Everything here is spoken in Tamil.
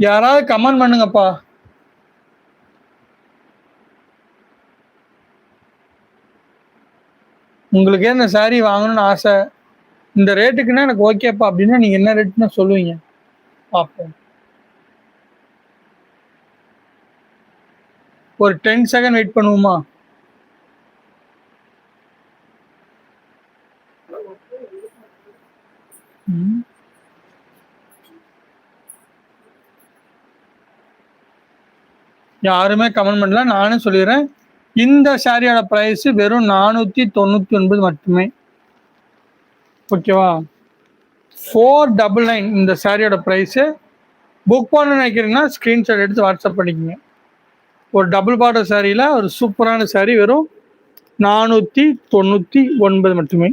யாராவது கமெண்ட் பண்ணுங்கப்பா. உங்களுக்கு இந்த சாரீ வாங்கணும்னு ஆசை, இந்த ரேட்டுக்குன்னா எனக்கு ஓகேப்பா அப்படின்னா நீங்க என்ன ரேட்னு சொல்லுவீங்க பார்ப்போம். ஒரு 10 செகண்ட் வெயிட் பண்ணுவோமா? யாருமே கமெண்ட் பண்ணல. நானும் சொல்லிடுறேன். இந்த சாரியோட பிரைஸ் வெறும் 499 மட்டுமே. ஓகேவா? 499 இந்த சாரியோட பிரைஸ். புக் பண்ண நினைக்கிறீங்கன்னா ஸ்கிரீன்ஷாட் எடுத்து வாட்ஸ்அப் பண்ணிக்கோங்க. ஒரு டபுள் பார்டர் சாரியில் ஒரு சூப்பரான சாரி வெறும் 499 மட்டுமே.